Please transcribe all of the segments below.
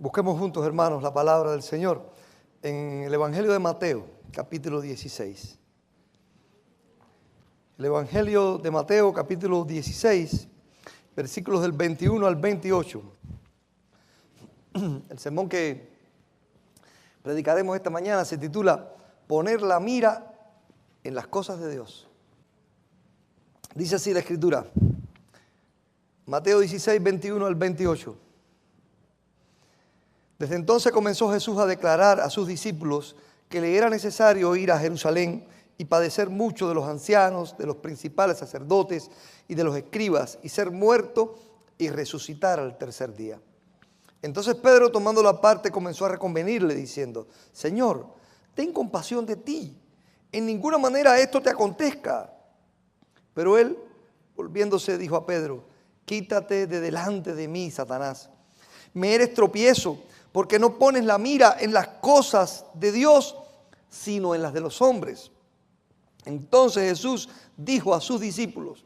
Busquemos juntos, hermanos, la palabra del Señor en el Evangelio de Mateo, capítulo 16. El Evangelio de Mateo, capítulo 16, versículos del 21 al 28. El sermón que predicaremos esta mañana se titula Poner la mira en las cosas de Dios. Dice así la Escritura, Mateo 16, 21 al 28. Desde entonces comenzó Jesús a declarar a sus discípulos que le era necesario ir a Jerusalén y padecer mucho de los ancianos, de los principales sacerdotes y de los escribas, y ser muerto y resucitar al tercer día. Entonces Pedro, tomándolo aparte, comenzó a reconvenirle diciendo: Señor, ten compasión de ti, en ninguna manera esto te acontezca. Pero él, volviéndose, dijo a Pedro: Quítate de delante de mí, Satanás. Me eres tropiezo, porque no pones la mira en las cosas de Dios, sino en las de los hombres. Entonces Jesús dijo a sus discípulos: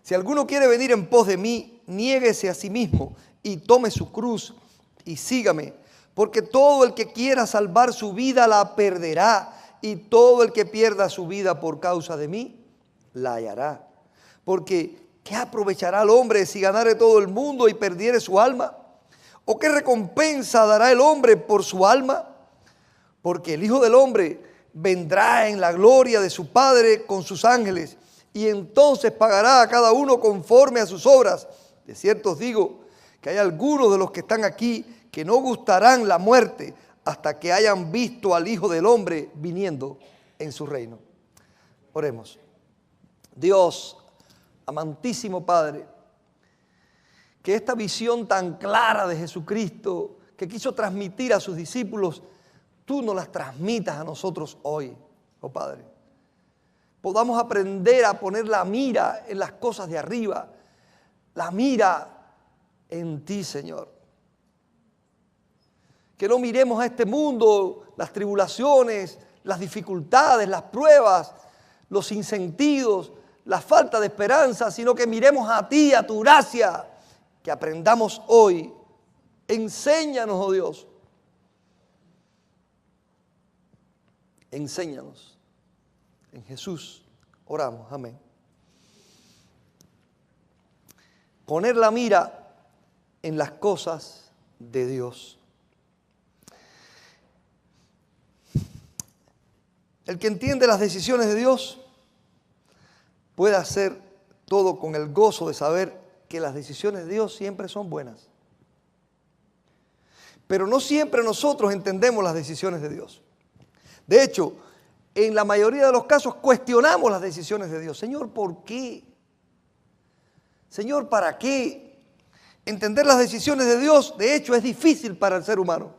Si alguno quiere venir en pos de mí, niéguese a sí mismo y tome su cruz y sígame. Porque todo el que quiera salvar su vida la perderá, y todo el que pierda su vida por causa de mí la hallará. Porque ¿qué aprovechará el hombre si ganare todo el mundo y perdiere su alma? ¿O qué recompensa dará el hombre por su alma? Porque el Hijo del Hombre vendrá en la gloria de su Padre con sus ángeles, y entonces pagará a cada uno conforme a sus obras. De cierto os digo que hay algunos de los que están aquí que no gustarán la muerte hasta que hayan visto al Hijo del Hombre viniendo en su reino. Oremos. Dios, amantísimo Padre, que esta visión tan clara de Jesucristo que quiso transmitir a sus discípulos, tú nos las transmitas a nosotros hoy, oh Padre. Podamos aprender a poner la mira en las cosas de arriba, la mira en ti, Señor. Que no miremos a este mundo, las tribulaciones, las dificultades, las pruebas, los sinsentidos, la falta de esperanza, sino que miremos a ti, a tu gracia. Que aprendamos hoy. Enséñanos, oh Dios. Enséñanos. En Jesús oramos. Amén. Poner la mira en las cosas de Dios. El que entiende las decisiones de Dios puede hacer todo con el gozo de saber que las decisiones de Dios siempre son buenas. Pero no siempre nosotros entendemos las decisiones de Dios. De hecho, en la mayoría de los casos cuestionamos las decisiones de Dios. Señor, ¿por qué? Señor, ¿para qué? Entender las decisiones de Dios, de hecho, es difícil para el ser humano.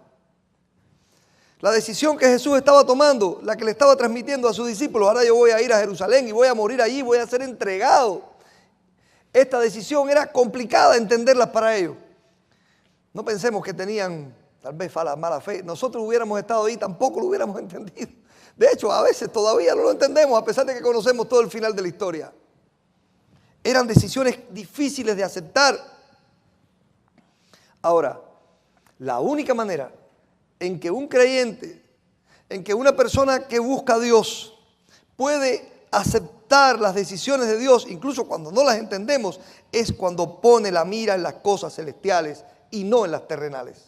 La decisión que Jesús estaba tomando, la que le estaba transmitiendo a sus discípulos: ahora yo voy a ir a Jerusalén y voy a morir allí, voy a ser entregado. Esta decisión era complicada entenderla para ellos. No pensemos que tenían tal vez mala fe. Nosotros hubiéramos estado ahí, tampoco lo hubiéramos entendido. De hecho, a veces todavía no lo entendemos, a pesar de que conocemos todo el final de la historia. Eran decisiones difíciles de aceptar. Ahora, la única manera en que un creyente, en que una persona que busca a Dios puede aceptar las decisiones de Dios, incluso cuando no las entendemos, es cuando pone la mira en las cosas celestiales y no en las terrenales.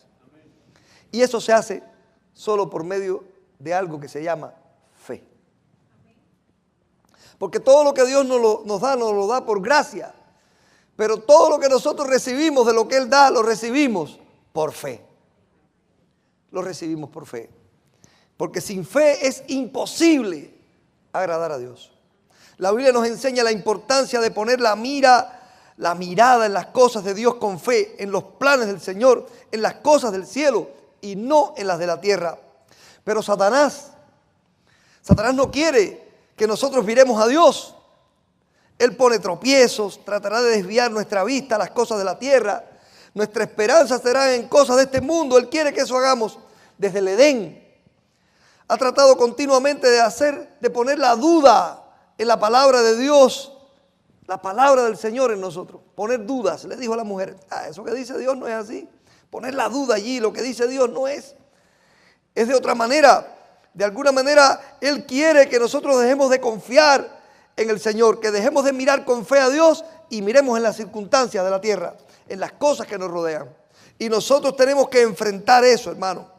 Y eso se hace solo por medio de algo que se llama fe. Porque todo lo que Dios nos lo da por gracia, pero todo lo que nosotros recibimos de lo que Él da, lo recibimos por fe. Lo recibimos por fe. Porque sin fe es imposible agradar a Dios. La Biblia nos enseña la importancia de poner la mirada en las cosas de Dios con fe, en los planes del Señor, en las cosas del cielo y no en las de la tierra. Pero Satanás no quiere que nosotros miremos a Dios. Él pone tropiezos, tratará de desviar nuestra vista a las cosas de la tierra. Nuestra esperanza será en cosas de este mundo. Él quiere que eso hagamos desde el Edén. Ha tratado continuamente de poner la duda en la palabra de Dios, la palabra del Señor en nosotros. Poner dudas. Le dijo a la mujer: eso que dice Dios no es así. poner la duda allí, lo que dice Dios no es. Es de otra manera. De alguna manera Él quiere que nosotros dejemos de confiar en el Señor, que dejemos de mirar con fe a Dios y miremos en las circunstancias de la tierra, en las cosas que nos rodean. Y nosotros tenemos que enfrentar eso, hermano.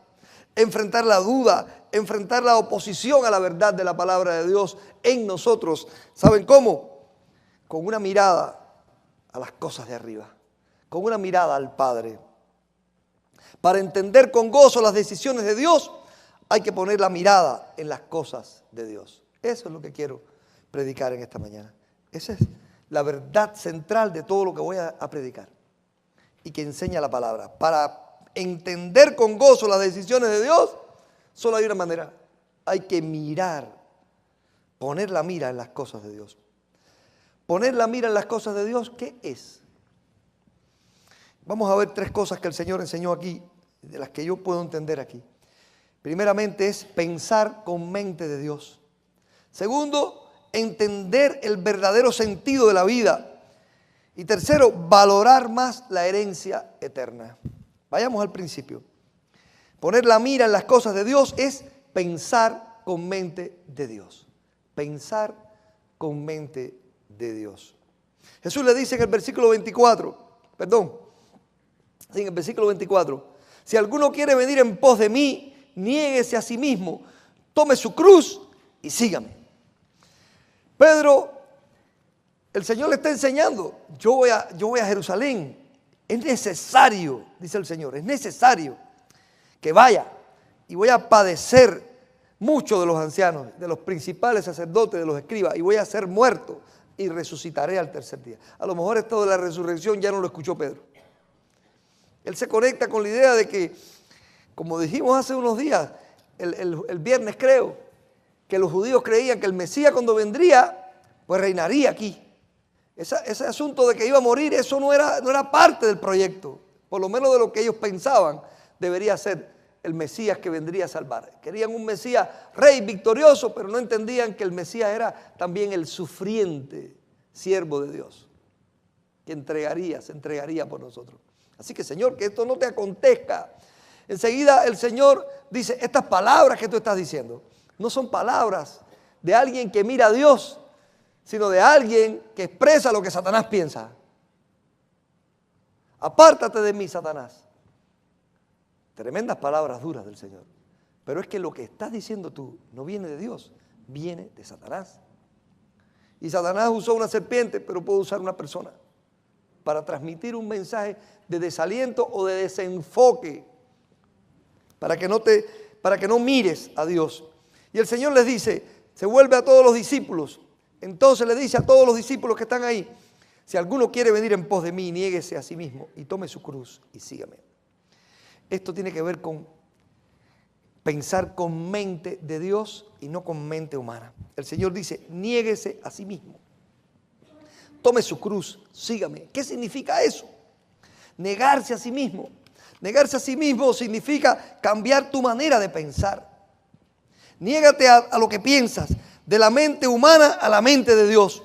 Enfrentar la duda, enfrentar la oposición a la verdad de la palabra de Dios en nosotros. ¿Saben cómo? Con una mirada a las cosas de arriba, con una mirada al Padre. Para entender con gozo las decisiones de Dios, hay que poner la mirada en las cosas de Dios. Eso es lo que quiero predicar en esta mañana. Esa es la verdad central de todo lo que voy a predicar y que enseña la palabra. Para entender con gozo las decisiones de Dios, solo hay una manera. Hay que mirar, poner la mira en las cosas de Dios. Poner la mira en las cosas de Dios, ¿qué es? Vamos a ver 3 cosas que el Señor enseñó aquí, de las que yo puedo entender aquí. Primeramente es pensar con mente de Dios. Segundo, entender el verdadero sentido de la vida. Y tercero, valorar más la herencia eterna. Vayamos al principio. Poner la mira en las cosas de Dios es pensar con mente de Dios. Pensar con mente de Dios. Jesús le dice en el versículo 24, en el versículo 24, si alguno quiere venir en pos de mí, niéguese a sí mismo, tome su cruz y sígame. Pedro, el Señor le está enseñando, yo voy a Jerusalén. Es necesario, dice el Señor, es necesario que vaya y voy a padecer mucho de los ancianos, de los principales sacerdotes, de los escribas, y voy a ser muerto y resucitaré al tercer día. A lo mejor esto de la resurrección ya no lo escuchó Pedro. Él se conecta con la idea de que, como dijimos hace unos días, el viernes creo, que los judíos creían que el Mesías cuando vendría, pues reinaría aquí. Ese asunto de que iba a morir, eso no era parte del proyecto. Por lo menos de lo que ellos pensaban debería ser el Mesías que vendría a salvar. Querían un Mesías rey victorioso, pero no entendían que el Mesías era también el sufriente siervo de Dios, que se entregaría por nosotros. Así que, Señor, que esto no te acontezca. Enseguida el Señor dice, estas palabras que tú estás diciendo no son palabras de alguien que mira a Dios, sino de alguien que expresa lo que Satanás piensa. Apártate de mí, Satanás. Tremendas palabras duras del Señor. Pero es que lo que estás diciendo tú no viene de Dios, viene de Satanás. Y Satanás usó una serpiente, pero puede usar una persona para transmitir un mensaje de desaliento o de desenfoque, para que no mires a Dios. Y el Señor les dice, se vuelve a todos los discípulos. Entonces le dice a todos los discípulos que están ahí, si alguno quiere venir en pos de mí, niéguese a sí mismo y tome su cruz y sígame. Esto tiene que ver con pensar con mente de Dios y no con mente humana. El Señor dice, niéguese a sí mismo. Tome su cruz, sígame. ¿Qué significa eso? Negarse a sí mismo. Negarse a sí mismo significa cambiar tu manera de pensar. Niégate a lo que piensas, de la mente humana a la mente de Dios.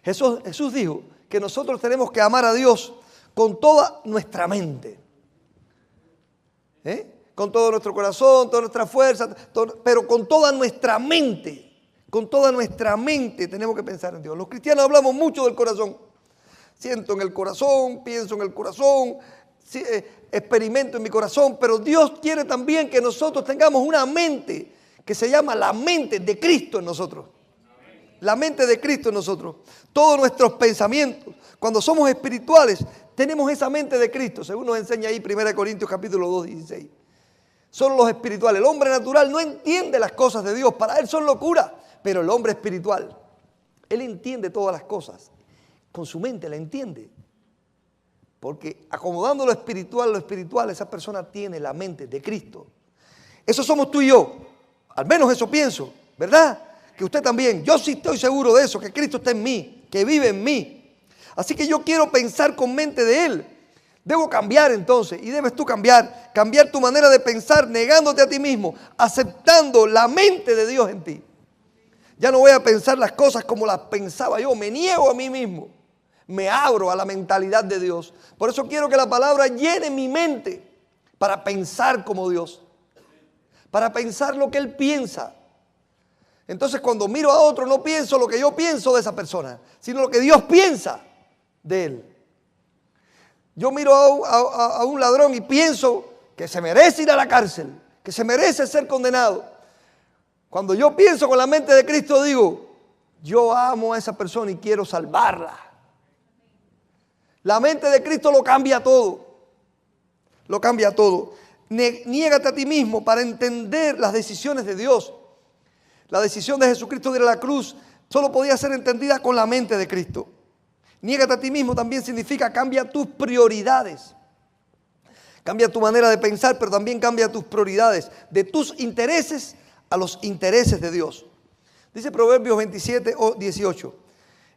Jesús dijo que nosotros tenemos que amar a Dios con toda nuestra mente. Con todo nuestro corazón, toda nuestra fuerza, pero con toda nuestra mente. Con toda nuestra mente tenemos que pensar en Dios. Los cristianos hablamos mucho del corazón. Siento en el corazón, pienso en el corazón, experimento en mi corazón, pero Dios quiere también que nosotros tengamos una mente que se llama la mente de Cristo en nosotros. La mente de Cristo en nosotros. Todos nuestros pensamientos, cuando somos espirituales, tenemos esa mente de Cristo, según nos enseña ahí 1 Corintios capítulo 2, 16. Son los espirituales. El hombre natural no entiende las cosas de Dios, para él son locura. Pero el hombre espiritual, él entiende todas las cosas. Con su mente la entiende. Porque acomodando lo espiritual, esa persona tiene la mente de Cristo. Eso somos tú y yo. Al menos eso pienso, ¿verdad? Que usted también. Yo sí estoy seguro de eso, que Cristo está en mí, que vive en mí. Así que yo quiero pensar con mente de Él. Debo cambiar entonces, y debes tú cambiar tu manera de pensar, negándote a ti mismo, aceptando la mente de Dios en ti. Ya no voy a pensar las cosas como las pensaba yo, me niego a mí mismo. Me abro a la mentalidad de Dios. Por eso quiero que la palabra llene mi mente para pensar como Dios, para pensar lo que Él piensa. Entonces cuando miro a otro no pienso lo que yo pienso de esa persona, sino lo que Dios piensa de él. Yo miro a un ladrón y pienso que se merece ir a la cárcel, que se merece ser condenado. Cuando yo pienso con la mente de Cristo digo, yo amo a esa persona y quiero salvarla. La mente de Cristo lo cambia todo. Lo cambia todo. Niégate a ti mismo para entender las decisiones de Dios. La decisión de Jesucristo de ir a la cruz solo podía ser entendida con la mente de Cristo. Niégate a ti mismo también significa cambia tus prioridades. Cambia tu manera de pensar, pero también cambia tus prioridades. De tus intereses a los intereses de Dios. Dice Proverbios 27 o 18.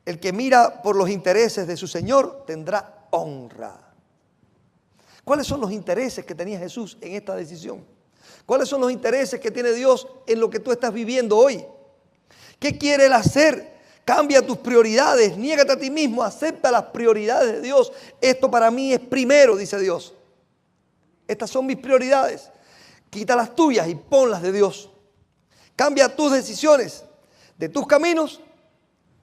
El que mira por los intereses de su Señor tendrá honra. ¿Cuáles son los intereses que tenía Jesús en esta decisión? ¿Cuáles son los intereses que tiene Dios en lo que tú estás viviendo hoy? ¿Qué quiere Él hacer? Cambia tus prioridades, niégate a ti mismo, acepta las prioridades de Dios. Esto para mí es primero, dice Dios. Estas son mis prioridades. Quita las tuyas y ponlas de Dios. Cambia tus decisiones de tus caminos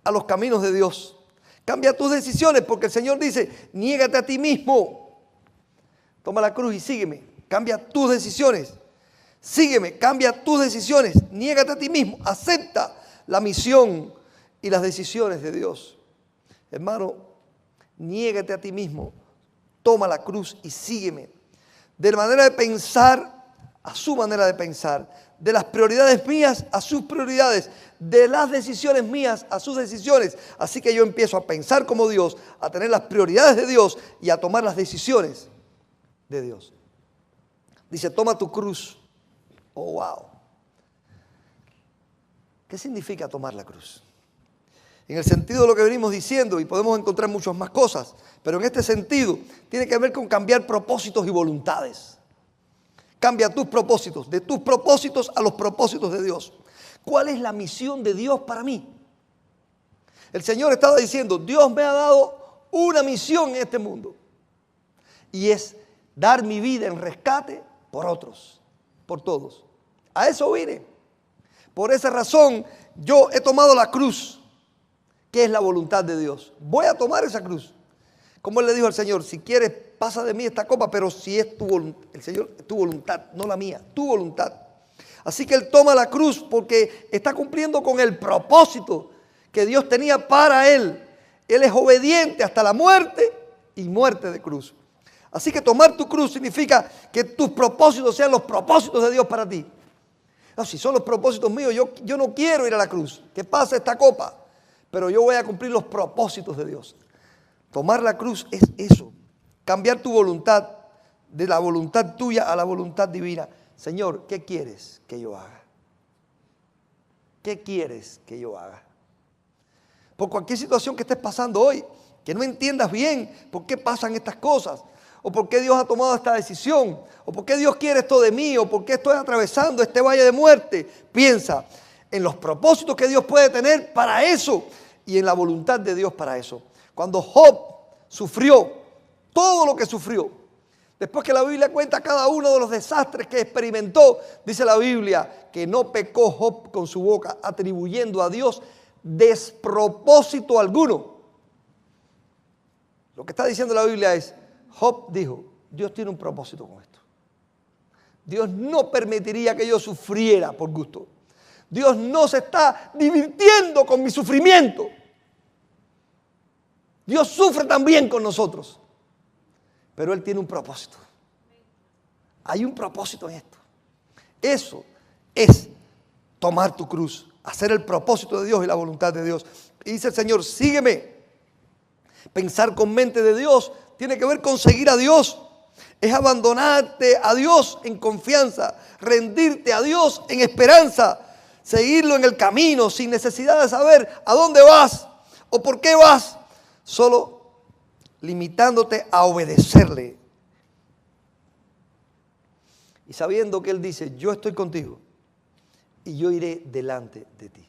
a los caminos de Dios. Cambia tus decisiones porque el Señor dice, niégate a ti mismo. Toma la cruz y sígueme. Cambia tus decisiones. Sígueme, cambia tus decisiones. Niégate a ti mismo. Acepta la misión y las decisiones de Dios. Hermano, niégate a ti mismo. Toma la cruz y sígueme. De la manera de pensar a su manera de pensar. De las prioridades mías a sus prioridades. De las decisiones mías a sus decisiones. Así que yo empiezo a pensar como Dios, a tener las prioridades de Dios y a tomar las decisiones de Dios. Dice, toma tu cruz. Oh, wow. ¿Qué significa tomar la cruz? En el sentido de lo que venimos diciendo, y podemos encontrar muchas más cosas, pero en este sentido tiene que ver con cambiar propósitos y voluntades. Cambia tus propósitos, de tus propósitos a los propósitos de Dios. ¿Cuál es la misión de Dios para mí? El Señor estaba diciendo, Dios me ha dado una misión en este mundo. Y es dar mi vida en rescate por otros, por todos. A eso vine. Por esa razón yo he tomado la cruz, que es la voluntad de Dios. Voy a tomar esa cruz. Como Él le dijo al Señor, si quieres pasa de mí esta copa, pero si es tu voluntad, el Señor, tu voluntad, no la mía, tu voluntad. Así que Él toma la cruz porque está cumpliendo con el propósito que Dios tenía para Él. Él es obediente hasta la muerte y muerte de cruz. Así que tomar tu cruz significa que tus propósitos sean los propósitos de Dios para ti. No, si son los propósitos míos, yo no quiero ir a la cruz. Que pase esta copa. Pero yo voy a cumplir los propósitos de Dios. Tomar la cruz es eso. Cambiar tu voluntad de la voluntad tuya a la voluntad divina. Señor, ¿qué quieres que yo haga? ¿Qué quieres que yo haga? Por cualquier situación que estés pasando hoy, que no entiendas bien por qué pasan estas cosas, o por qué Dios ha tomado esta decisión, o por qué Dios quiere esto de mí, o por qué estoy atravesando este valle de muerte. Piensa en los propósitos que Dios puede tener para eso y en la voluntad de Dios para eso. Cuando Job sufrió todo lo que sufrió, después que la Biblia cuenta cada uno de los desastres que experimentó, dice la Biblia que no pecó Job con su boca, atribuyendo a Dios despropósito alguno. Lo que está diciendo la Biblia es, Job dijo, Dios tiene un propósito con esto. Dios no permitiría que yo sufriera por gusto. Dios no se está divirtiendo con mi sufrimiento. Dios sufre también con nosotros. Pero Él tiene un propósito. Hay un propósito en esto. Eso es tomar tu cruz, hacer el propósito de Dios y la voluntad de Dios. Y dice el Señor, sígueme. Pensar con mente de Dios tiene que ver con seguir a Dios. Es abandonarte a Dios en confianza, rendirte a Dios en esperanza, seguirlo en el camino sin necesidad de saber a dónde vas o por qué vas, solo limitándote a obedecerle. Y sabiendo que Él dice, yo estoy contigo y yo iré delante de ti.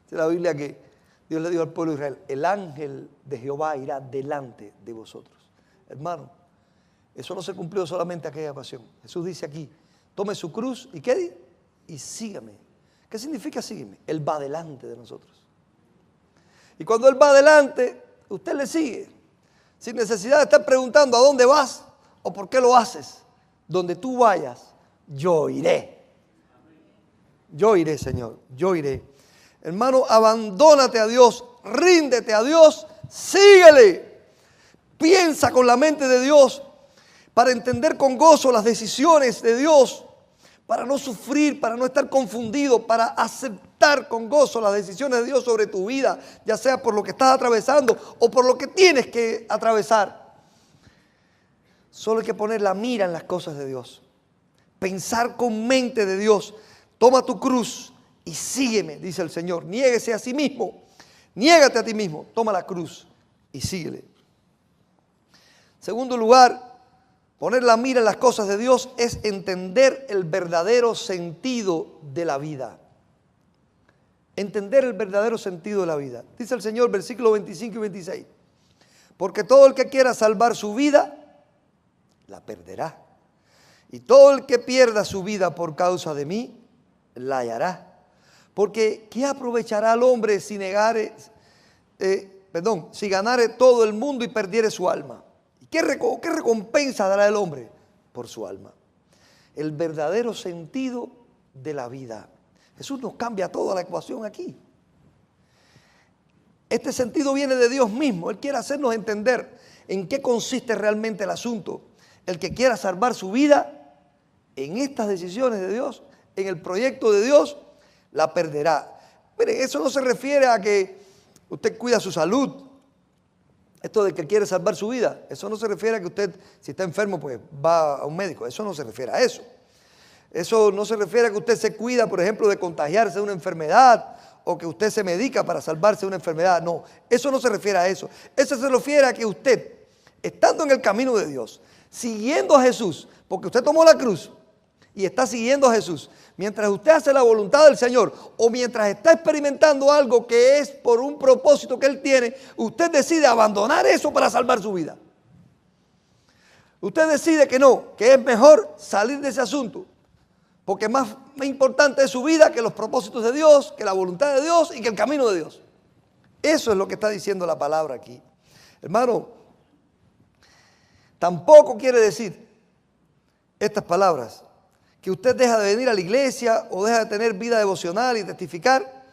Dice la Biblia que Dios le dijo al pueblo de Israel, el ángel de Jehová irá delante de vosotros. Hermano, eso no se cumplió solamente aquella ocasión. Jesús dice aquí, tome su cruz y ¿qué dice? Y sígame. ¿Qué significa sígueme? Él va delante de nosotros. Y cuando Él va delante, usted le sigue. Sin necesidad de estar preguntando a dónde vas o por qué lo haces. Donde tú vayas, yo iré. Yo iré, Señor, yo iré. Hermano, abandónate a Dios, ríndete a Dios, síguele. Piensa con la mente de Dios para entender con gozo las decisiones de Dios, para no sufrir, para no estar confundido, para aceptar con gozo las decisiones de Dios sobre tu vida, ya sea por lo que estás atravesando o por lo que tienes que atravesar. Solo hay que poner la mira en las cosas de Dios, pensar con mente de Dios. Toma tu cruz y sígueme, dice el Señor. Niéguese a sí mismo, niégate a ti mismo, toma la cruz y síguele. Segundo lugar, poner la mira en las cosas de Dios es entender el verdadero sentido de la vida. Entender el verdadero sentido de la vida. Dice el Señor, versículos 25 y 26. Porque todo el que quiera salvar su vida, la perderá. Y todo el que pierda su vida por causa de mí, la hallará. Porque ¿qué aprovechará al hombre si si ganare todo el mundo y perdiere su alma? ¿Qué recompensa dará el hombre por su alma? El verdadero sentido de la vida. Jesús nos cambia toda la ecuación aquí. Este sentido viene de Dios mismo. Él quiere hacernos entender en qué consiste realmente el asunto. El que quiera salvar su vida en estas decisiones de Dios, en el proyecto de Dios, la perderá. Mire, eso no se refiere a que usted cuida su salud. Esto de que quiere salvar su vida, eso no se refiere a que usted, si está enfermo, pues va a un médico. Eso no se refiere a eso. Eso no se refiere a que usted se cuida, por ejemplo, de contagiarse de una enfermedad o que usted se medica para salvarse de una enfermedad. No, eso no se refiere a eso. Eso se refiere a que usted, estando en el camino de Dios, siguiendo a Jesús, porque usted tomó la cruz y está siguiendo a Jesús, mientras usted hace la voluntad del Señor o mientras está experimentando algo que es por un propósito que Él tiene, usted decide abandonar eso para salvar su vida. Usted decide que no, que es mejor salir de ese asunto, porque más importante es su vida que los propósitos de Dios, que la voluntad de Dios y que el camino de Dios. Eso es lo que está diciendo la palabra aquí. Hermano, tampoco quiere decir estas palabras que usted deja de venir a la iglesia o deja de tener vida devocional y testificar,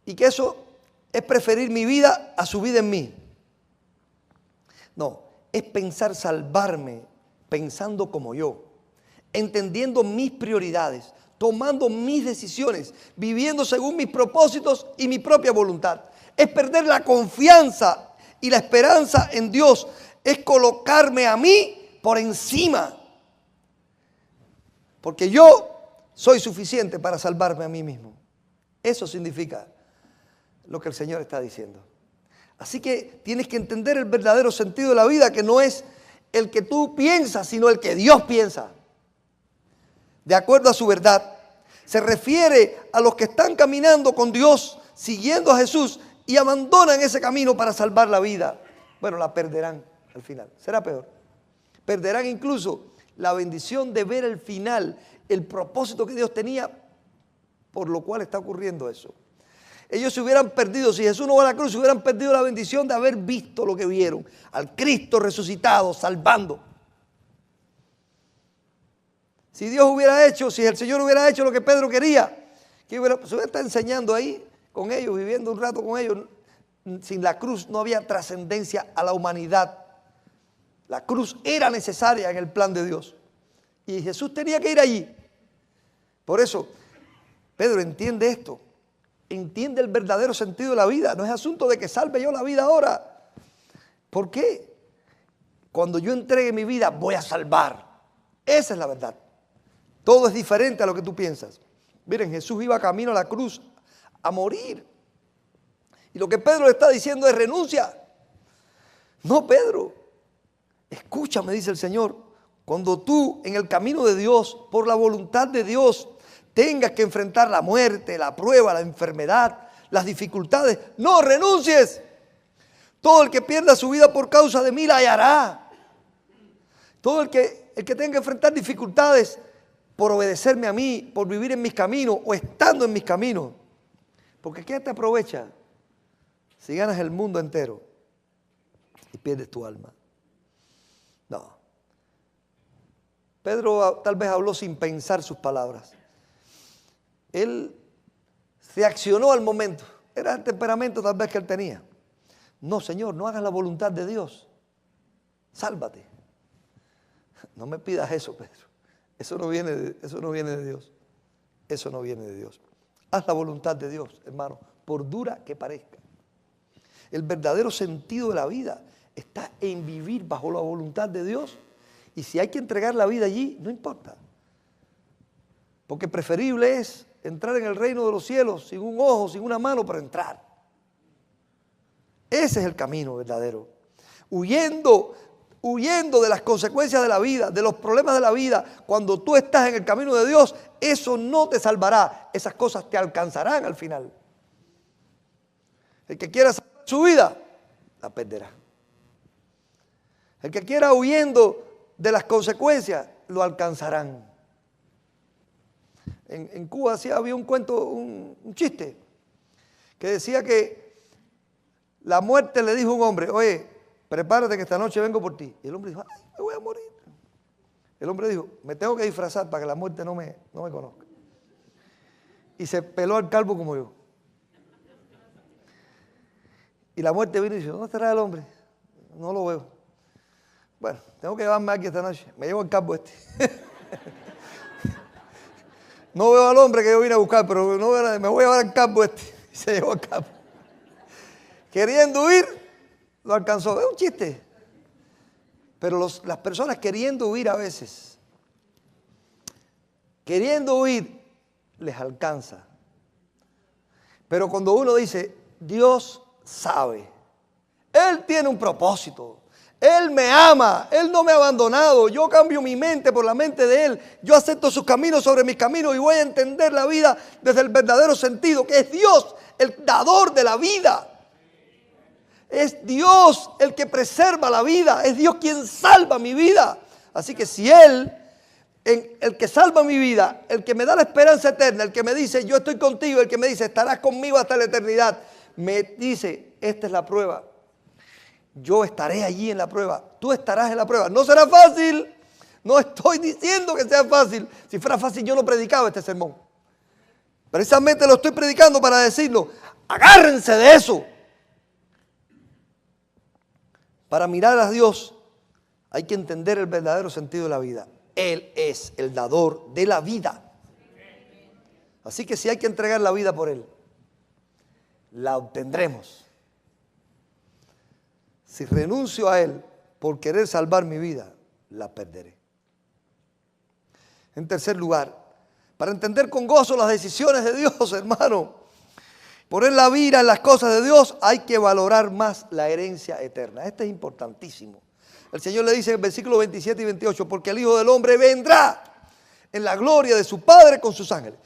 y que eso es preferir mi vida a su vida en mí. No, es pensar salvarme pensando como yo, entendiendo mis prioridades, tomando mis decisiones, viviendo según mis propósitos y mi propia voluntad. Es perder la confianza y la esperanza en Dios, es colocarme a mí por encima. Porque yo soy suficiente para salvarme a mí mismo. Eso significa lo que el Señor está diciendo. Así que tienes que entender el verdadero sentido de la vida, que no es el que tú piensas, sino el que Dios piensa. De acuerdo a su verdad. Se refiere a los que están caminando con Dios, siguiendo a Jesús y abandonan ese camino para salvar la vida. Bueno, la perderán al final. Será peor. Perderán incluso la bendición de ver el final, el propósito que Dios tenía, por lo cual está ocurriendo eso. Ellos se hubieran perdido, si Jesús no va a la cruz, se hubieran perdido la bendición de haber visto lo que vieron, al Cristo resucitado, salvando. Si Dios hubiera hecho, si el Señor hubiera hecho lo que Pedro quería, se hubiera estado enseñando ahí con ellos, viviendo un rato con ellos. Sin la cruz no había trascendencia a la humanidad. La cruz era necesaria en el plan de Dios. Y Jesús tenía que ir allí. Por eso, Pedro, entiende esto. Entiende el verdadero sentido de la vida. No es asunto de que salve yo la vida ahora. ¿Por qué? Cuando yo entregue mi vida, voy a salvar. Esa es la verdad. Todo es diferente a lo que tú piensas. Miren, Jesús iba camino a la cruz a morir. Y lo que Pedro le está diciendo es renuncia. No, Pedro. Escúchame, dice el Señor, cuando tú en el camino de Dios, por la voluntad de Dios, tengas que enfrentar la muerte, la prueba, la enfermedad, las dificultades, no renuncies. Todo el que pierda su vida por causa de mí la hallará. Todo el que tenga que enfrentar dificultades por obedecerme a mí, por vivir en mis caminos o estando en mis caminos. Porque ¿qué te aprovecha si ganas el mundo entero y pierdes tu alma? No. Pedro tal vez habló sin pensar sus palabras. Él se accionó al momento. Era el temperamento tal vez que él tenía. No, Señor, no hagas la voluntad de Dios. Sálvate. No me pidas eso, Pedro. Eso no viene de Dios. Eso no viene de Dios. Haz la voluntad de Dios, hermano, por dura que parezca. El verdadero sentido de la vida está en vivir bajo la voluntad de Dios. Y si hay que entregar la vida allí, no importa. Porque preferible es entrar en el reino de los cielos sin un ojo, sin una mano para entrar. Ese es el camino verdadero. Huyendo de las consecuencias de la vida, de los problemas de la vida. Cuando tú estás en el camino de Dios, eso no te salvará. Esas cosas te alcanzarán al final. El que quiera salvar su vida, la perderá. El que quiera huyendo de las consecuencias, lo alcanzarán. En Cuba había un cuento, un chiste, que decía que la muerte le dijo a un hombre: oye, prepárate que esta noche vengo por ti. Y el hombre dijo: ay, me voy a morir. El hombre dijo: me tengo que disfrazar para que la muerte no me conozca. Y se peló al calvo como yo. Y la muerte vino y dijo: ¿dónde estará el hombre? No lo veo. Bueno, tengo que llevarme aquí esta noche. Me llevo el calvo este. No veo al hombre que yo vine a buscar, pero no veo, me voy a llevar al calvo este. Y se llevó al calvo. Queriendo huir, lo alcanzó. Es un chiste. Pero las personas queriendo huir a veces, les alcanza. Pero cuando uno dice: Dios sabe, Él tiene un propósito, Él me ama, Él no me ha abandonado, yo cambio mi mente por la mente de Él, yo acepto sus caminos sobre mis caminos y voy a entender la vida desde el verdadero sentido, que es Dios el dador de la vida. Es Dios el que preserva la vida, es Dios quien salva mi vida. Así que si Él, el que salva mi vida, el que me da la esperanza eterna, el que me dice: yo estoy contigo, el que me dice: estarás conmigo hasta la eternidad, me dice: esta es la prueba, yo estaré allí en la prueba, tú estarás en la prueba. No será fácil, no estoy diciendo que sea fácil. Si fuera fácil yo no predicaba este sermón. Precisamente lo estoy predicando para decirlo. Agárrense de eso. Para mirar a Dios hay que entender el verdadero sentido de la vida. Él es el dador de la vida. Así que si hay que entregar la vida por Él, la obtendremos. Si renuncio a Él por querer salvar mi vida, la perderé. En tercer lugar, para entender con gozo las decisiones de Dios, hermano, poner la vida en las cosas de Dios, hay que valorar más la herencia eterna. Esto es importantísimo. El Señor le dice en versículos 27 y 28, porque el Hijo del Hombre vendrá en la gloria de su Padre con sus ángeles.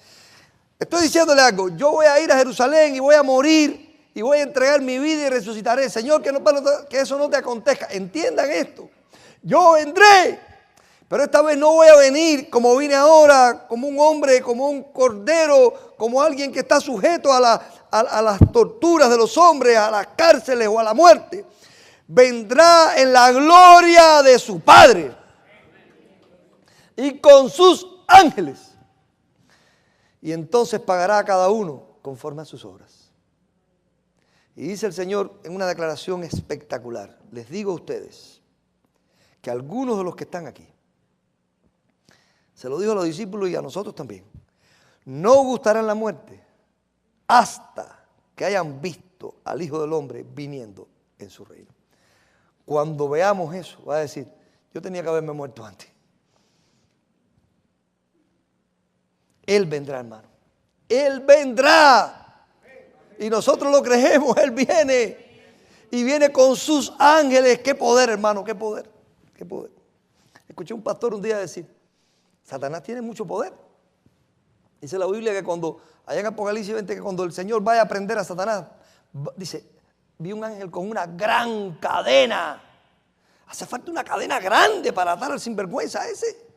Estoy diciéndole algo: yo voy a ir a Jerusalén y voy a morir y voy a entregar mi vida y resucitaré. Señor, que eso no te acontezca. Entiendan esto. Yo vendré, pero esta vez no voy a venir como vine ahora, como un hombre, como un cordero, como alguien que está sujeto a las torturas de los hombres, a las cárceles o a la muerte. Vendrá en la gloria de su Padre y con sus ángeles. Y entonces pagará a cada uno conforme a sus obras. Y dice el Señor en una declaración espectacular: les digo a ustedes que algunos de los que están aquí, se lo dijo a los discípulos y a nosotros también, no gustarán la muerte hasta que hayan visto al Hijo del Hombre viniendo en su reino. Cuando veamos eso, va a decir: yo tenía que haberme muerto antes. Él vendrá, hermano. Él vendrá. Y nosotros lo creemos. Él viene. Y viene con sus ángeles. Qué poder, hermano, qué poder. Qué poder. Escuché a un pastor un día decir: Satanás tiene mucho poder. Dice la Biblia que cuando, allá en Apocalipsis 20, que cuando el Señor vaya a prender a Satanás, dice, vi un ángel con una gran cadena. Hace falta una cadena grande para atar al sinvergüenza ese.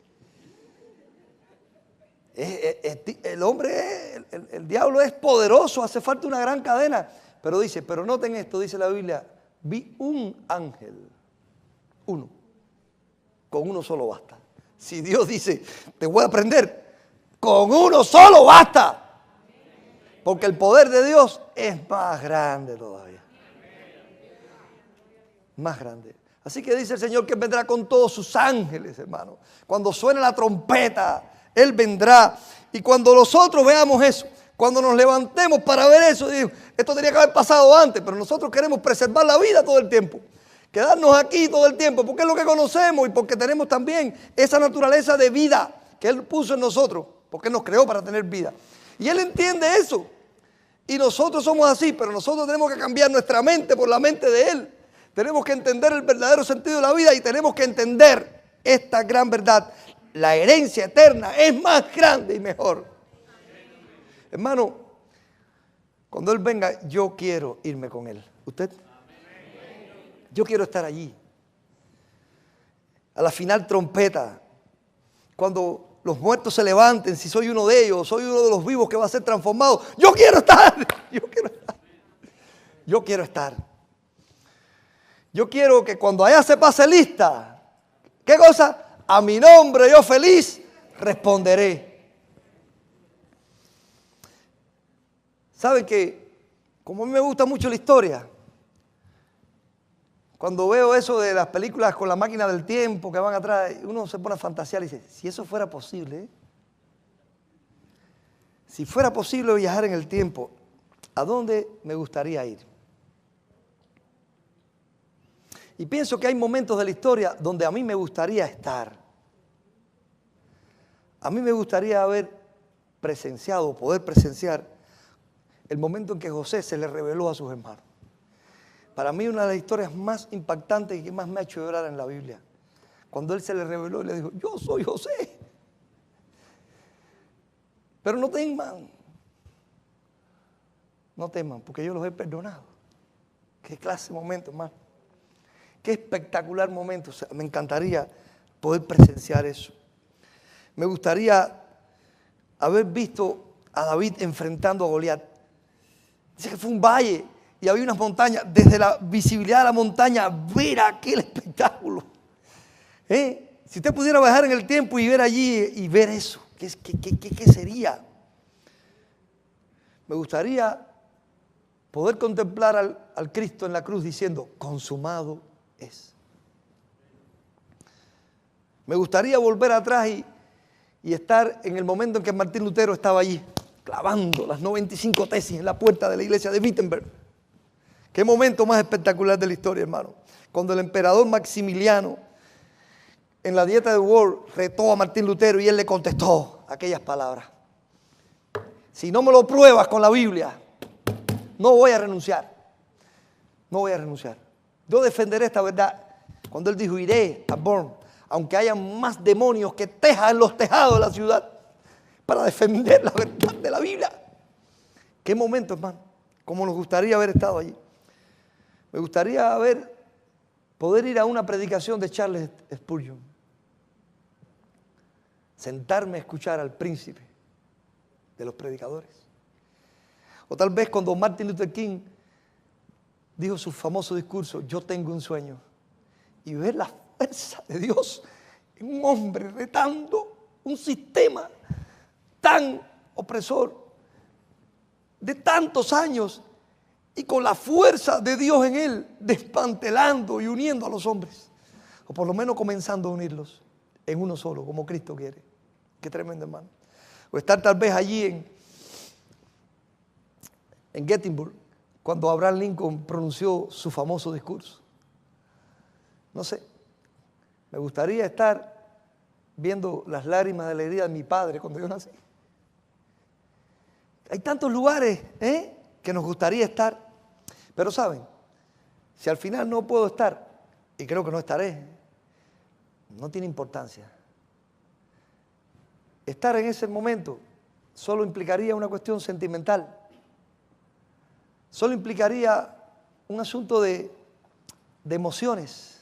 El hombre, el diablo es poderoso, hace falta una gran cadena. Pero dice, pero noten esto, dice la Biblia, vi un ángel, uno, con uno solo basta. Si Dios dice, te voy a prender, con uno solo basta. Porque el poder de Dios es más grande todavía. Más grande. Así que dice el Señor que vendrá con todos sus ángeles, hermano. Cuando suene la trompeta, Él vendrá. Y cuando nosotros veamos eso, cuando nos levantemos para ver eso, digo, esto tenía que haber pasado antes, pero nosotros queremos preservar la vida todo el tiempo. Quedarnos aquí todo el tiempo, porque es lo que conocemos y porque tenemos también esa naturaleza de vida que Él puso en nosotros, porque Él nos creó para tener vida. Y Él entiende eso. Y nosotros somos así, pero nosotros tenemos que cambiar nuestra mente por la mente de Él. Tenemos que entender el verdadero sentido de la vida y tenemos que entender esta gran verdad. La herencia eterna es más grande y mejor. Hermano, cuando Él venga, yo quiero irme con Él. ¿Usted? Yo quiero estar allí. A la final trompeta. Cuando los muertos se levanten, si soy uno de ellos, soy uno de los vivos que va a ser transformado. Yo quiero estar. Yo quiero estar. Yo quiero estar. Yo quiero que cuando allá se pase lista, ¿qué cosa? A mi nombre yo feliz responderé. ¿Saben que como a mí me gusta mucho la historia, cuando veo eso de las películas con la máquina del tiempo que van atrás, uno se pone a fantasear y dice, si eso fuera posible, si fuera posible viajar en el tiempo, ¿a dónde me gustaría ir? Y pienso que hay momentos de la historia donde a mí me gustaría estar. A mí me gustaría haber presenciado, poder presenciar el momento en que José se le reveló a sus hermanos. Para mí una de las historias más impactantes y que más me ha hecho llorar en la Biblia. Cuando él se le reveló y le dijo, yo soy José. Pero no teman. No teman, porque yo los he perdonado. Qué clase de momento, hermano. Qué espectacular momento. O sea, me encantaría poder presenciar eso. Me gustaría haber visto a David enfrentando a Goliat. Dice que fue un valle y había unas montañas. Desde la visibilidad de la montaña, ver aquel espectáculo. Si usted pudiera bajar en el tiempo y ver allí y ver eso, ¿qué sería? Me gustaría poder contemplar al Cristo en la cruz diciendo, consumado es. Me gustaría volver atrás y estar en el momento en que Martín Lutero estaba allí, clavando las 95 tesis en la puerta de la iglesia de Wittenberg. Qué momento más espectacular de la historia, hermano. Cuando el emperador Maximiliano, en la dieta de World, retó a Martín Lutero y él le contestó aquellas palabras. Si no me lo pruebas con la Biblia, no voy a renunciar. No voy a renunciar. Yo defenderé esta verdad. Cuando él dijo, iré a Worms, aunque haya más demonios que tejas en los tejados de la ciudad, para defender la verdad de la Biblia. Qué momento, hermano. Cómo nos gustaría haber estado allí. Me gustaría poder ir a una predicación de Charles Spurgeon. Sentarme a escuchar al príncipe de los predicadores. O tal vez cuando Martin Luther King dijo su famoso discurso, yo tengo un sueño. Y ver la fuerza de Dios en un hombre retando un sistema tan opresor de tantos años y con la fuerza de Dios en él desmantelando y uniendo a los hombres, o por lo menos comenzando a unirlos en uno solo, como Cristo quiere. Qué tremendo, hermano. O estar tal vez allí en Gettysburg cuando Abraham Lincoln pronunció su famoso discurso. No sé, me gustaría estar viendo las lágrimas de alegría de mi padre cuando yo nací. Hay tantos lugares que nos gustaría estar. Pero saben, si al final no puedo estar, y creo que no estaré, no tiene importancia. Estar en ese momento solo implicaría una cuestión sentimental. Solo implicaría un asunto de emociones.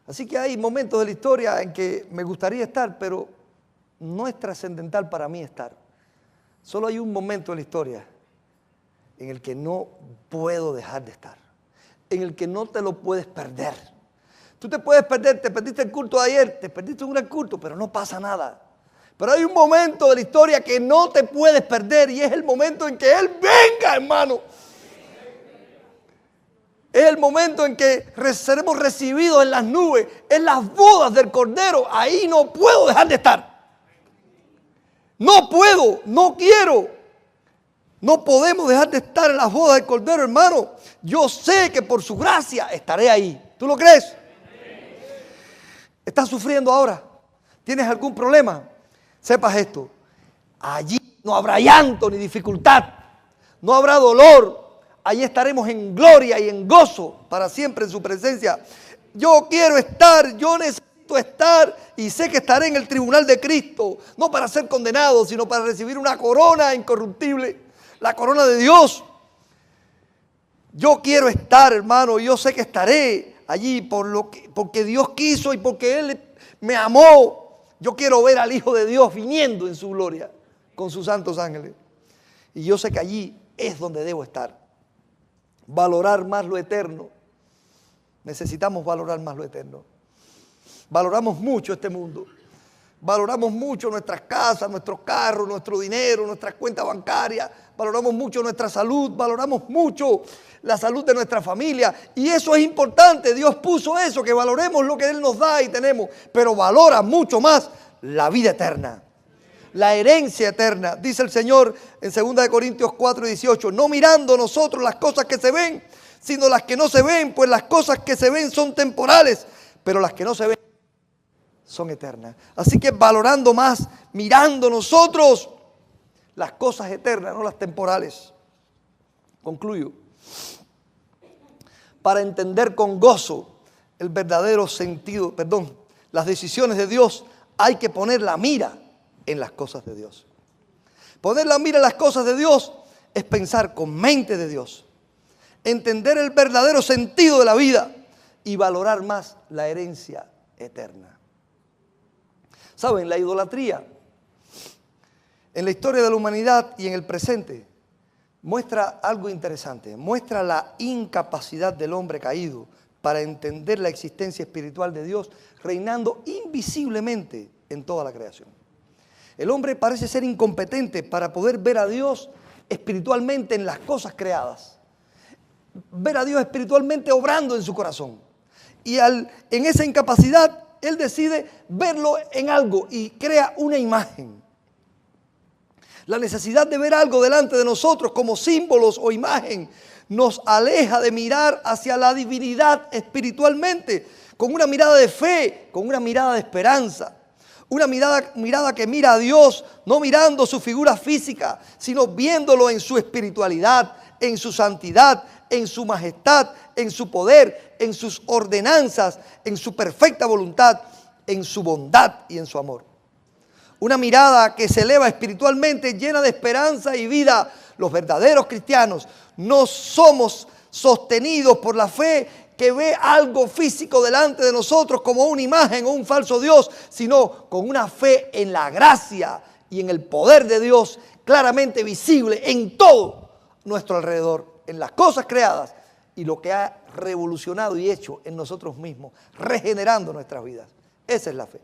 Así que hay momentos de la historia en que me gustaría estar, pero no es trascendental para mí estar. Solo hay un momento en la historia en el que no puedo dejar de estar, en el que no te lo puedes perder. Tú te puedes perder, te perdiste el culto de ayer, te perdiste un gran culto, pero no pasa nada. Pero hay un momento de la historia que no te puedes perder y es el momento en que Él venga, hermano. Es el momento en que seremos recibidos en las nubes, en las bodas del Cordero. Ahí no puedo dejar de estar. No puedo, no quiero. No podemos dejar de estar en las bodas del Cordero, hermano. Yo sé que por su gracia estaré ahí. ¿Tú lo crees? ¿Estás sufriendo ahora? ¿Tienes algún problema? Sepas esto. Allí no habrá llanto ni dificultad. No habrá dolor. Allí estaremos en gloria y en gozo para siempre en su presencia. Yo quiero estar, yo necesito estar y sé que estaré en el tribunal de Cristo. No para ser condenado, sino para recibir una corona incorruptible. La corona de Dios. Yo quiero estar, hermano, yo sé que estaré allí porque Dios quiso y porque Él me amó. Yo quiero ver al Hijo de Dios viniendo en su gloria con sus santos ángeles. Y yo sé que allí es donde debo estar. Valorar más lo eterno. Necesitamos valorar más lo eterno. Valoramos mucho este mundo. Valoramos mucho nuestras casas, nuestros carros, nuestro dinero, nuestras cuentas bancarias. Valoramos mucho nuestra salud. Valoramos mucho la salud de nuestra familia. Y eso es importante. Dios puso eso, que valoremos lo que Él nos da y tenemos. Pero valora mucho más la vida eterna. La herencia eterna, dice el Señor en 2 Corintios 4:18, no mirando nosotros las cosas que se ven, sino las que no se ven, pues las cosas que se ven son temporales, pero las que no se ven son eternas. Así que valorando más, mirando nosotros las cosas eternas, no las temporales. Concluyo. Para entender con gozo el verdadero sentido, las decisiones de Dios, hay que poner la mira en las cosas de Dios. Poner la mira en las cosas de Dios es pensar con mente de Dios, entender el verdadero sentido de la vida y valorar más la herencia eterna. ¿Saben? La idolatría en la historia de la humanidad y en el presente muestra algo interesante, muestra la incapacidad del hombre caído para entender la existencia espiritual de Dios reinando invisiblemente en toda la creación. El hombre parece ser incompetente para poder ver a Dios espiritualmente en las cosas creadas. Ver a Dios espiritualmente obrando en su corazón. Y en esa incapacidad, él decide verlo en algo y crea una imagen. La necesidad de ver algo delante de nosotros como símbolos o imagen nos aleja de mirar hacia la divinidad espiritualmente, con una mirada de fe, con una mirada de esperanza. Una mirada que mira a Dios, no mirando su figura física, sino viéndolo en su espiritualidad, en su santidad, en su majestad, en su poder, en sus ordenanzas, en su perfecta voluntad, en su bondad y en su amor. Una mirada que se eleva espiritualmente, llena de esperanza y vida. Los verdaderos cristianos no somos sostenidos por la fe que ve algo físico delante de nosotros como una imagen o un falso Dios, sino con una fe en la gracia y en el poder de Dios claramente visible en todo nuestro alrededor, en las cosas creadas y lo que ha revolucionado y hecho en nosotros mismos, regenerando nuestras vidas. Esa es la fe.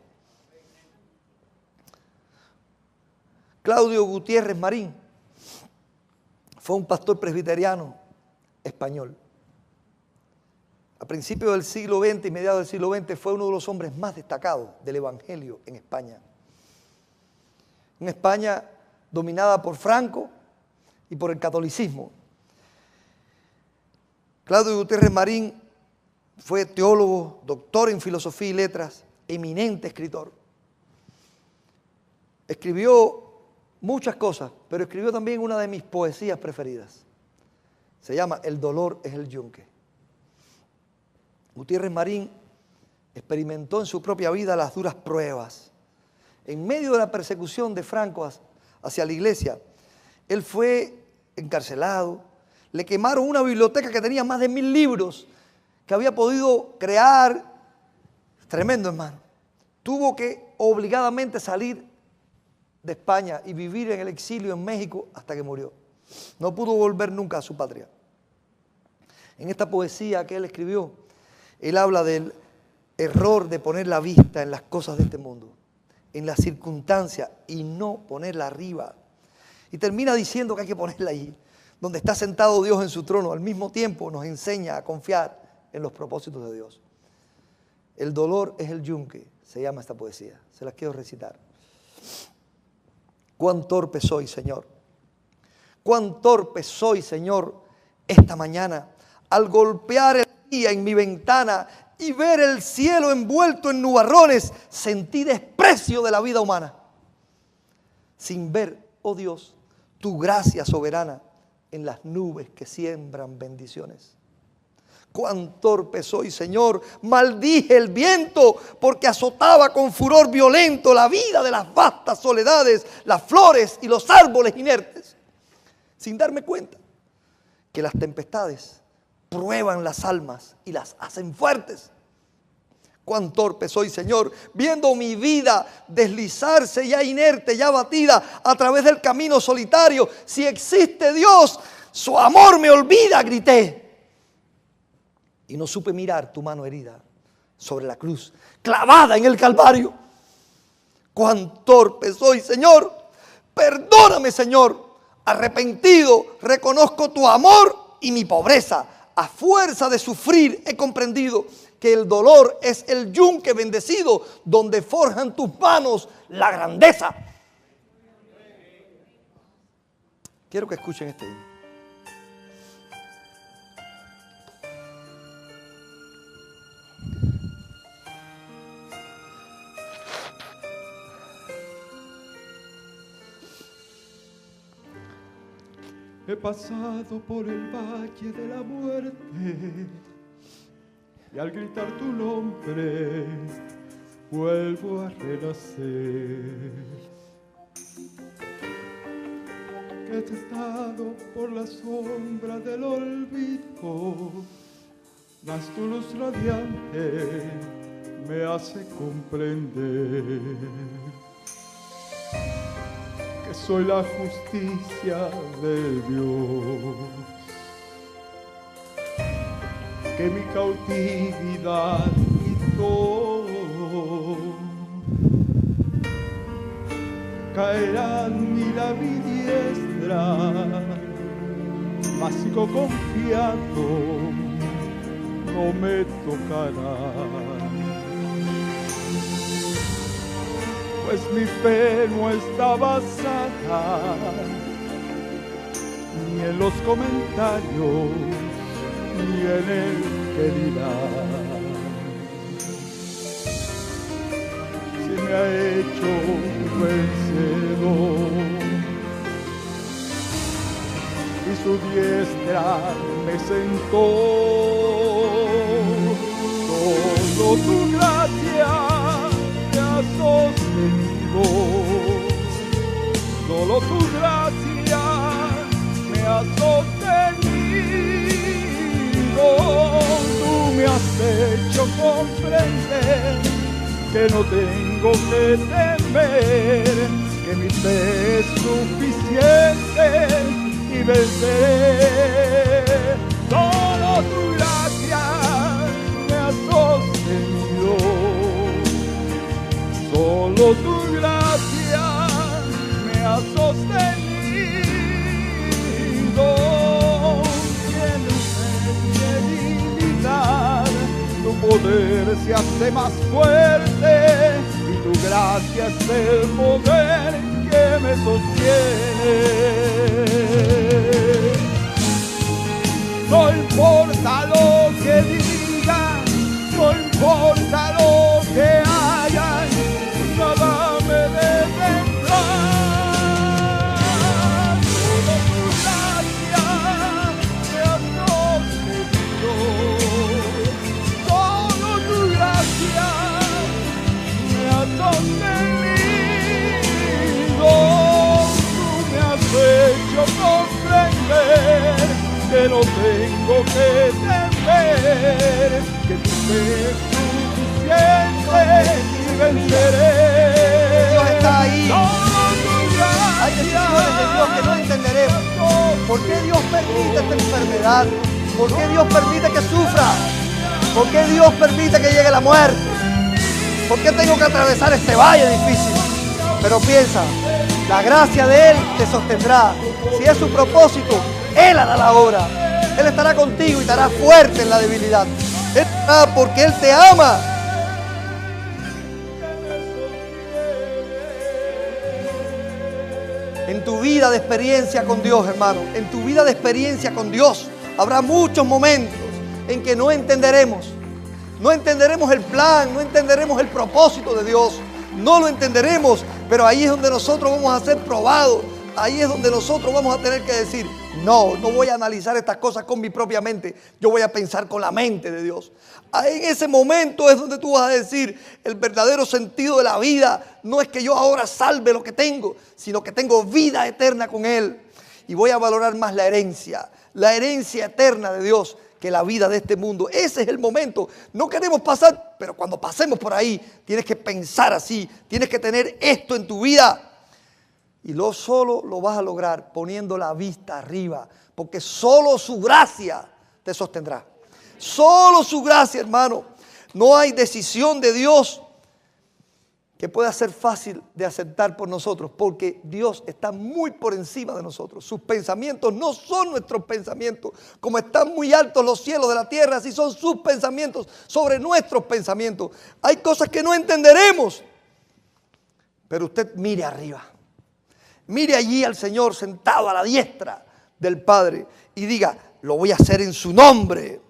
Claudio Gutiérrez Marín fue un pastor presbiteriano español. A principios del siglo XX y mediados del siglo XX fue uno de los hombres más destacados del Evangelio en España. Una España dominada por Franco y por el catolicismo. Claudio Gutiérrez Marín fue teólogo, doctor en filosofía y letras, eminente escritor. Escribió muchas cosas, pero escribió también una de mis poesías preferidas. Se llama El dolor es el yunque. Gutiérrez Marín experimentó en su propia vida las duras pruebas. En medio de la persecución de Franco hacia la iglesia. Él fue encarcelado, le quemaron una biblioteca que tenía más de 1000 libros que había podido crear. Tremendo, hermano. Tuvo que obligadamente salir de España y vivir en el exilio en México hasta que murió. No pudo volver nunca a su patria. En esta poesía que él escribió, él habla del error de poner la vista en las cosas de este mundo, en las circunstancias, y no ponerla arriba. Y termina diciendo que hay que ponerla allí, donde está sentado Dios en su trono. Al mismo tiempo nos enseña a confiar en los propósitos de Dios. El dolor es el yunque, se llama esta poesía. Se las quiero recitar. Cuán torpe soy, Señor. Cuán torpe soy, Señor, esta mañana, al golpear el día en mi ventana y ver el cielo envuelto en nubarrones, sentí desprecio de la vida humana. Sin ver, oh Dios, tu gracia soberana en las nubes que siembran bendiciones. Cuán torpe soy, Señor, maldije el viento porque azotaba con furor violento la vida de las vastas soledades, las flores y los árboles inertes, sin darme cuenta que las tempestades prueban las almas y las hacen fuertes. Cuán torpe soy, Señor, viendo mi vida deslizarse ya inerte, ya abatida a través del camino solitario. Si existe Dios, su amor me olvida, grité. Y no supe mirar tu mano herida sobre la cruz, clavada en el Calvario. Cuán torpe soy, Señor. Perdóname, Señor. Arrepentido, reconozco tu amor y mi pobreza. A fuerza de sufrir he comprendido que el dolor es el yunque bendecido donde forjan tus manos la grandeza. Quiero que escuchen este himno. He pasado por el valle de la muerte y al gritar tu nombre vuelvo a renacer. He estado por la sombra del olvido, mas tu luz radiante me hace comprender que soy la justicia de Dios, que mi cautividad quitó. Caerán mil a mi diestra, mas sigo confiando, no me tocarán. Pues mi fe no está basada ni en los comentarios, ni en el que dirán. Se me ha hecho vencedor y su diestra me sentó. Solo tu gracia me ha sostenido, solo tu gracia me ha sostenido. Tú me has hecho comprender que no tengo que temer, que mi fe es suficiente y venceré. Solo tu gracia me ha sostenido, solo tu gracia me ha sostenido. Tu poder se hace más fuerte y tu gracia es el poder que me sostiene. No importa lo que digan, no importa lo que hagan, nada me detendrá. Solo tu gracia me ha sostenido. Me ha sostenido, tu ver que no tengo que temer, que tu fe es suficiente y venceré. Dios está ahí. Solo tu gracia. Hay decisiones de Dios que no entenderemos. ¿Por qué Dios permite esta enfermedad? ¿Por qué Dios permite que sufra? ¿Por qué Dios permite que llegue la muerte? ¿Por qué tengo que atravesar este valle difícil? Pero piensa, la gracia de Él te sostendrá. Si es su propósito, Él hará la obra. Él estará contigo y te hará fuerte en la debilidad. Él estará porque Él te ama. En tu vida de experiencia con Dios, hermano, en tu vida de experiencia con Dios, habrá muchos momentos en que no entenderemos. No entenderemos el plan, no entenderemos el propósito de Dios. No lo entenderemos, pero ahí es donde nosotros vamos a ser probados. Ahí es donde nosotros vamos a tener que decir, no voy a analizar estas cosas con mi propia mente. Yo voy a pensar con la mente de Dios. Ahí en ese momento es donde tú vas a decir, el verdadero sentido de la vida no es que yo ahora salve lo que tengo, sino que tengo vida eterna con Él. Y voy a valorar más la herencia eterna de Dios, que la vida de este mundo. Ese es el momento. No queremos pasar, pero cuando pasemos por ahí, tienes que pensar así, tienes que tener esto en tu vida. Y solo lo vas a lograr poniendo la vista arriba, porque solo su gracia te sostendrá. Solo su gracia, hermano. No hay decisión de Dios que pueda ser fácil de aceptar por nosotros, porque Dios está muy por encima de nosotros. Sus pensamientos no son nuestros pensamientos. Como están muy altos los cielos de la tierra, así son sus pensamientos sobre nuestros pensamientos. Hay cosas que no entenderemos, pero usted mire arriba. Mire allí al Señor sentado a la diestra del Padre y diga, lo voy a hacer en su nombre.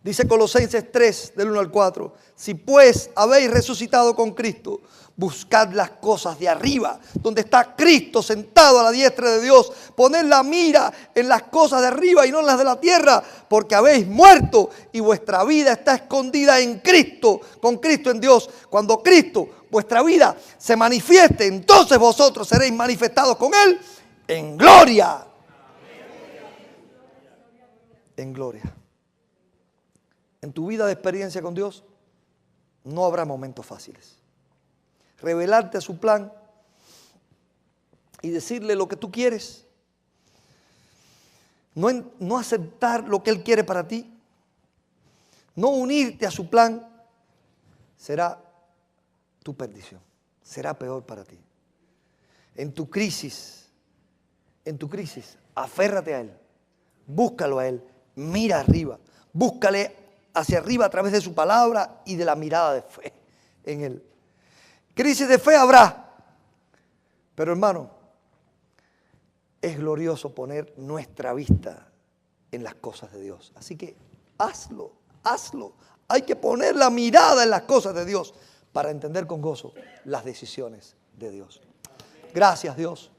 Dice Colosenses 3, del 1 al 4. Si pues habéis resucitado con Cristo, buscad las cosas de arriba, donde está Cristo sentado a la diestra de Dios. Poned la mira en las cosas de arriba y no en las de la tierra, porque habéis muerto y vuestra vida está escondida en Cristo, con Cristo en Dios. Cuando Cristo, vuestra vida, se manifieste, entonces vosotros seréis manifestados con Él en gloria. En gloria. En tu vida de experiencia con Dios no habrá momentos fáciles. Revelarte a su plan y decirle lo que tú quieres. No aceptar lo que Él quiere para ti. No unirte a su plan será tu perdición. Será peor para ti. En tu crisis, aférrate a Él. Búscalo a Él. Mira arriba. Búscale hacia arriba a través de su palabra y de la mirada de fe en Él. Crisis de fe habrá, pero hermano, es glorioso poner nuestra vista en las cosas de Dios. Así que hazlo. Hay que poner la mirada en las cosas de Dios para entender con gozo las decisiones de Dios. Gracias, Dios,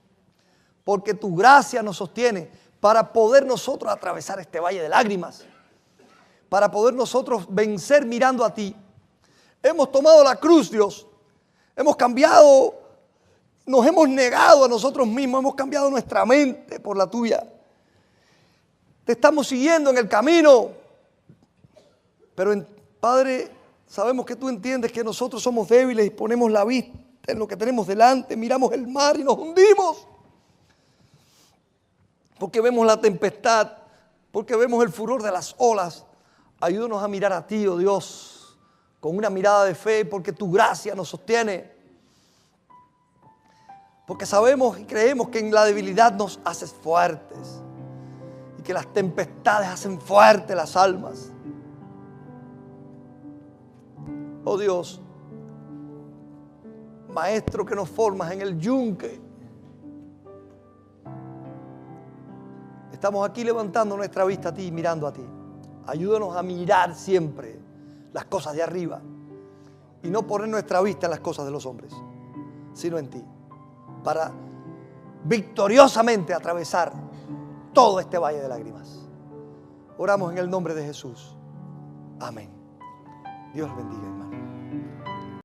porque tu gracia nos sostiene para poder nosotros atravesar este valle de lágrimas. Para poder nosotros vencer mirando a ti. Hemos tomado la cruz, Dios. Hemos cambiado, nos hemos negado a nosotros mismos. Hemos cambiado nuestra mente por la tuya. Te estamos siguiendo en el camino. Pero, Padre, sabemos que tú entiendes que nosotros somos débiles y ponemos la vista en lo que tenemos delante. Miramos el mar y nos hundimos. Porque vemos la tempestad. Porque vemos el furor de las olas. Ayúdanos a mirar a ti, oh Dios, con una mirada de fe, porque tu gracia nos sostiene. Porque sabemos y creemos que en la debilidad nos haces fuertes y que las tempestades hacen fuertes las almas. Oh Dios, Maestro que nos formas en el yunque, estamos aquí levantando nuestra vista a ti, mirando a ti. Ayúdanos a mirar siempre las cosas de arriba y no poner nuestra vista en las cosas de los hombres, sino en ti, para victoriosamente atravesar todo este valle de lágrimas. Oramos en el nombre de Jesús. Amén. Dios bendiga, hermano.